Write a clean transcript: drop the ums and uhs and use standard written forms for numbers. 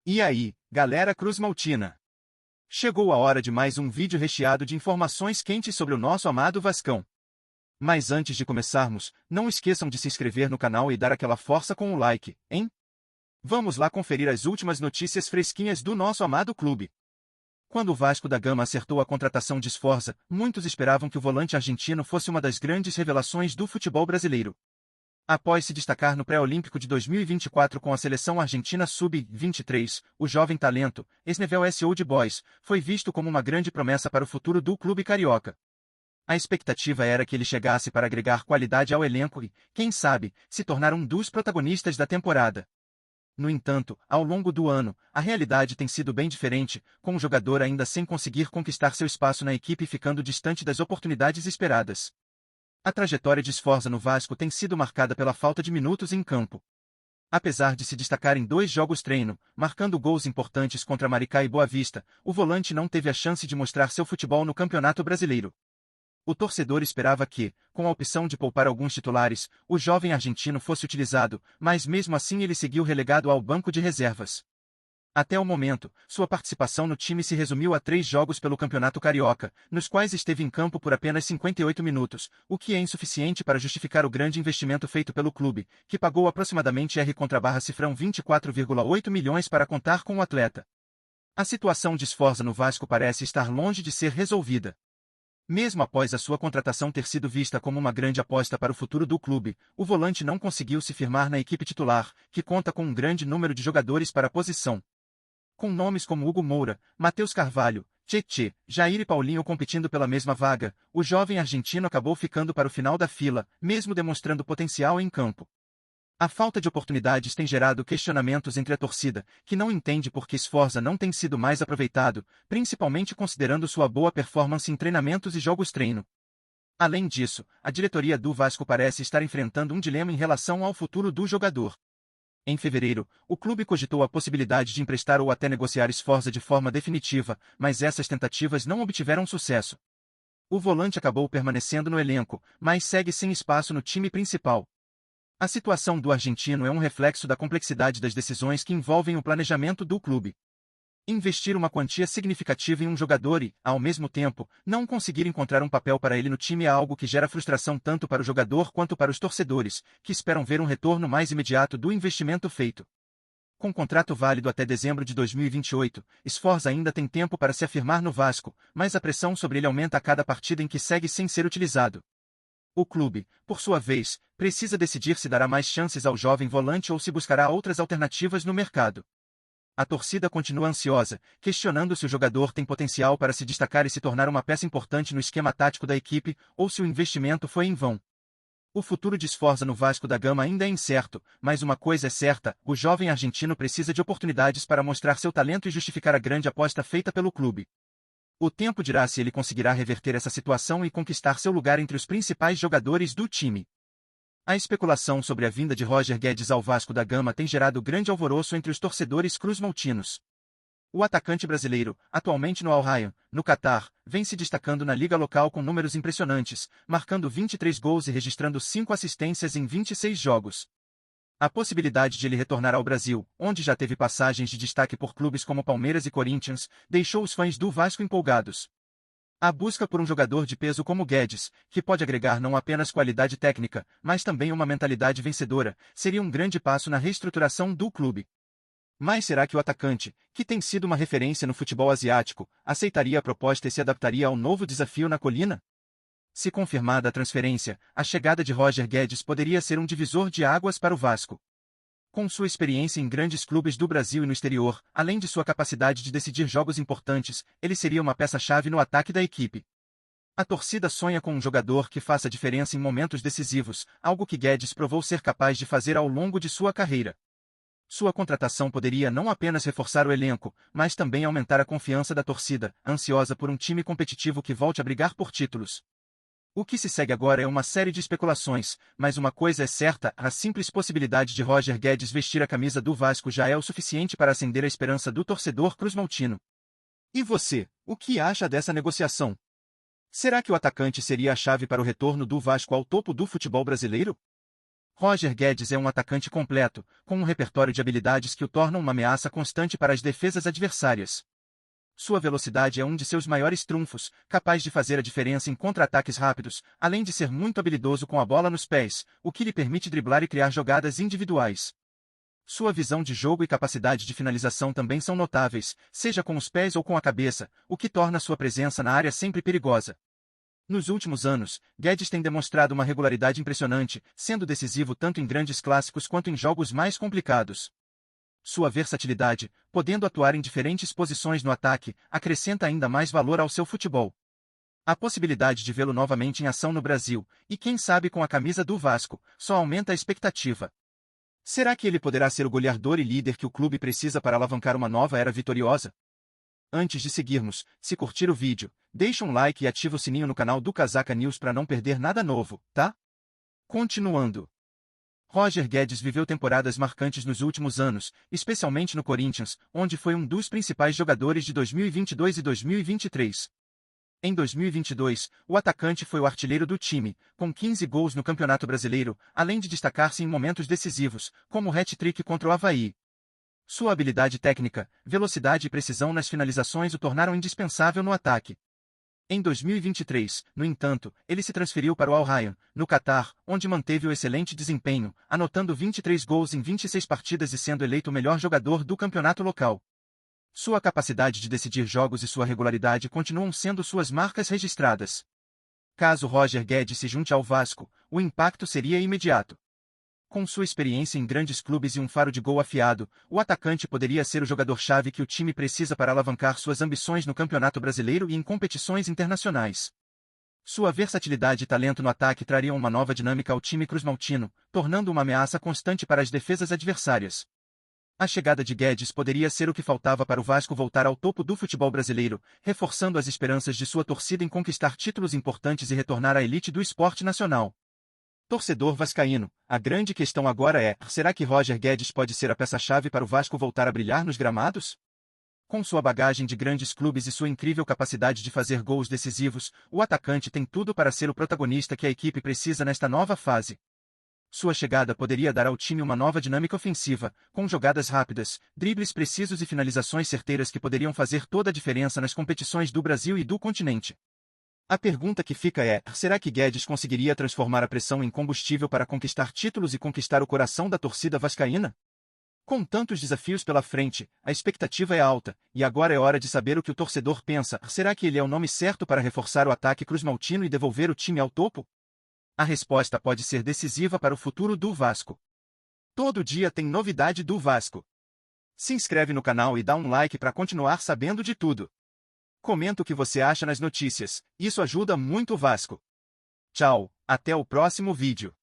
E aí, galera cruzmaltina? Chegou a hora de mais um vídeo recheado de informações quentes sobre o nosso amado Vascão. Mas antes de começarmos, não esqueçam de se inscrever no canal e dar aquela força com o like, hein? Vamos lá conferir as últimas notícias fresquinhas do nosso amado clube. Quando o Vasco da Gama acertou a contratação de Sforza, muitos esperavam que o volante argentino fosse uma das grandes revelações do futebol brasileiro. Após se destacar no pré-olímpico de 2024 com a seleção argentina sub-23, o jovem talento, ex-nível SO de Boys, foi visto como uma grande promessa para o futuro do clube carioca. A expectativa era que ele chegasse para agregar qualidade ao elenco e, quem sabe, se tornar um dos protagonistas da temporada. No entanto, ao longo do ano, a realidade tem sido bem diferente, com o jogador ainda sem conseguir conquistar seu espaço na equipe e ficando distante das oportunidades esperadas. A trajetória de Sforza no Vasco tem sido marcada pela falta de minutos em campo. Apesar de se destacar em 2 jogos treino, marcando gols importantes contra Maricá e Boa Vista, o volante não teve a chance de mostrar seu futebol no Campeonato Brasileiro. O torcedor esperava que, com a opção de poupar alguns titulares, o jovem argentino fosse utilizado, mas mesmo assim ele seguiu relegado ao banco de reservas. Até o momento, sua participação no time se resumiu a 3 jogos pelo Campeonato Carioca, nos quais esteve em campo por apenas 58 minutos, o que é insuficiente para justificar o grande investimento feito pelo clube, que pagou aproximadamente R/cifrão 24,8 milhões para contar com o atleta. A situação de Sforza no Vasco parece estar longe de ser resolvida. Mesmo após a sua contratação ter sido vista como uma grande aposta para o futuro do clube, o volante não conseguiu se firmar na equipe titular, que conta com um grande número de jogadores para a posição. Com nomes como Hugo Moura, Matheus Carvalho, Tietê, Jair e Paulinho competindo pela mesma vaga, o jovem argentino acabou ficando para o final da fila, mesmo demonstrando potencial em campo. A falta de oportunidades tem gerado questionamentos entre a torcida, que não entende por que Sforza não tem sido mais aproveitado, principalmente considerando sua boa performance em treinamentos e jogos-treino. Além disso, a diretoria do Vasco parece estar enfrentando um dilema em relação ao futuro do jogador. Em fevereiro, o clube cogitou a possibilidade de emprestar ou até negociar Sforza de forma definitiva, mas essas tentativas não obtiveram sucesso. O volante acabou permanecendo no elenco, mas segue sem espaço no time principal. A situação do argentino é um reflexo da complexidade das decisões que envolvem o planejamento do clube. Investir uma quantia significativa em um jogador e, ao mesmo tempo, não conseguir encontrar um papel para ele no time é algo que gera frustração tanto para o jogador quanto para os torcedores, que esperam ver um retorno mais imediato do investimento feito. Com contrato válido até dezembro de 2028, Sforza ainda tem tempo para se afirmar no Vasco, mas a pressão sobre ele aumenta a cada partida em que segue sem ser utilizado. O clube, por sua vez, precisa decidir se dará mais chances ao jovem volante ou se buscará outras alternativas no mercado. A torcida continua ansiosa, questionando se o jogador tem potencial para se destacar e se tornar uma peça importante no esquema tático da equipe, ou se o investimento foi em vão. O futuro de Sforza no Vasco da Gama ainda é incerto, mas uma coisa é certa, o jovem argentino precisa de oportunidades para mostrar seu talento e justificar a grande aposta feita pelo clube. O tempo dirá se ele conseguirá reverter essa situação e conquistar seu lugar entre os principais jogadores do time. A especulação sobre a vinda de Roger Guedes ao Vasco da Gama tem gerado grande alvoroço entre os torcedores cruzmaltinos. O atacante brasileiro, atualmente no Al Rayyan, no Catar, vem se destacando na liga local com números impressionantes, marcando 23 gols e registrando 5 assistências em 26 jogos. A possibilidade de ele retornar ao Brasil, onde já teve passagens de destaque por clubes como Palmeiras e Corinthians, deixou os fãs do Vasco empolgados. A busca por um jogador de peso como Guedes, que pode agregar não apenas qualidade técnica, mas também uma mentalidade vencedora, seria um grande passo na reestruturação do clube. Mas será que o atacante, que tem sido uma referência no futebol asiático, aceitaria a proposta e se adaptaria ao novo desafio na colina? Se confirmada a transferência, a chegada de Roger Guedes poderia ser um divisor de águas para o Vasco. Com sua experiência em grandes clubes do Brasil e no exterior, além de sua capacidade de decidir jogos importantes, ele seria uma peça-chave no ataque da equipe. A torcida sonha com um jogador que faça diferença em momentos decisivos, algo que Guedes provou ser capaz de fazer ao longo de sua carreira. Sua contratação poderia não apenas reforçar o elenco, mas também aumentar a confiança da torcida, ansiosa por um time competitivo que volte a brigar por títulos. O que se segue agora é uma série de especulações, mas uma coisa é certa, a simples possibilidade de Roger Guedes vestir a camisa do Vasco já é o suficiente para acender a esperança do torcedor cruzmaltino. E você, o que acha dessa negociação? Será que o atacante seria a chave para o retorno do Vasco ao topo do futebol brasileiro? Roger Guedes é um atacante completo, com um repertório de habilidades que o tornam uma ameaça constante para as defesas adversárias. Sua velocidade é um de seus maiores trunfos, capaz de fazer a diferença em contra-ataques rápidos, além de ser muito habilidoso com a bola nos pés, o que lhe permite driblar e criar jogadas individuais. Sua visão de jogo e capacidade de finalização também são notáveis, seja com os pés ou com a cabeça, o que torna sua presença na área sempre perigosa. Nos últimos anos, Guedes tem demonstrado uma regularidade impressionante, sendo decisivo tanto em grandes clássicos quanto em jogos mais complicados. Sua versatilidade, podendo atuar em diferentes posições no ataque, acrescenta ainda mais valor ao seu futebol. A possibilidade de vê-lo novamente em ação no Brasil, e quem sabe com a camisa do Vasco, só aumenta a expectativa. Será que ele poderá ser o goleador e líder que o clube precisa para alavancar uma nova era vitoriosa? Antes de seguirmos, se curtir o vídeo, deixa um like e ativa o sininho no canal do Casaca News para não perder nada novo, tá? Continuando. Roger Guedes viveu temporadas marcantes nos últimos anos, especialmente no Corinthians, onde foi um dos principais jogadores de 2022 e 2023. Em 2022, o atacante foi o artilheiro do time, com 15 gols no Campeonato Brasileiro, além de destacar-se em momentos decisivos, como o hat-trick contra o Avaí. Sua habilidade técnica, velocidade e precisão nas finalizações o tornaram indispensável no ataque. Em 2023, no entanto, ele se transferiu para o Al Rayyan, no Catar, onde manteve o excelente desempenho, anotando 23 gols em 26 partidas e sendo eleito o melhor jogador do campeonato local. Sua capacidade de decidir jogos e sua regularidade continuam sendo suas marcas registradas. Caso Roger Guedes se junte ao Vasco, o impacto seria imediato. Com sua experiência em grandes clubes e um faro de gol afiado, o atacante poderia ser o jogador-chave que o time precisa para alavancar suas ambições no Campeonato Brasileiro e em competições internacionais. Sua versatilidade e talento no ataque trariam uma nova dinâmica ao time cruzmaltino, tornando uma ameaça constante para as defesas adversárias. A chegada de Guedes poderia ser o que faltava para o Vasco voltar ao topo do futebol brasileiro, reforçando as esperanças de sua torcida em conquistar títulos importantes e retornar à elite do esporte nacional. Torcedor vascaíno, a grande questão agora é, será que Roger Guedes pode ser a peça-chave para o Vasco voltar a brilhar nos gramados? Com sua bagagem de grandes clubes e sua incrível capacidade de fazer gols decisivos, o atacante tem tudo para ser o protagonista que a equipe precisa nesta nova fase. Sua chegada poderia dar ao time uma nova dinâmica ofensiva, com jogadas rápidas, dribles precisos e finalizações certeiras que poderiam fazer toda a diferença nas competições do Brasil e do continente. A pergunta que fica é, será que Guedes conseguiria transformar a pressão em combustível para conquistar títulos e conquistar o coração da torcida vascaína? Com tantos desafios pela frente, a expectativa é alta, e agora é hora de saber o que o torcedor pensa. Será que ele é o nome certo para reforçar o ataque cruzmaltino e devolver o time ao topo? A resposta pode ser decisiva para o futuro do Vasco. Todo dia tem novidade do Vasco. Se inscreve no canal e dá um like para continuar sabendo de tudo. Comenta o que você acha nas notícias, isso ajuda muito o Vasco. Tchau, até o próximo vídeo.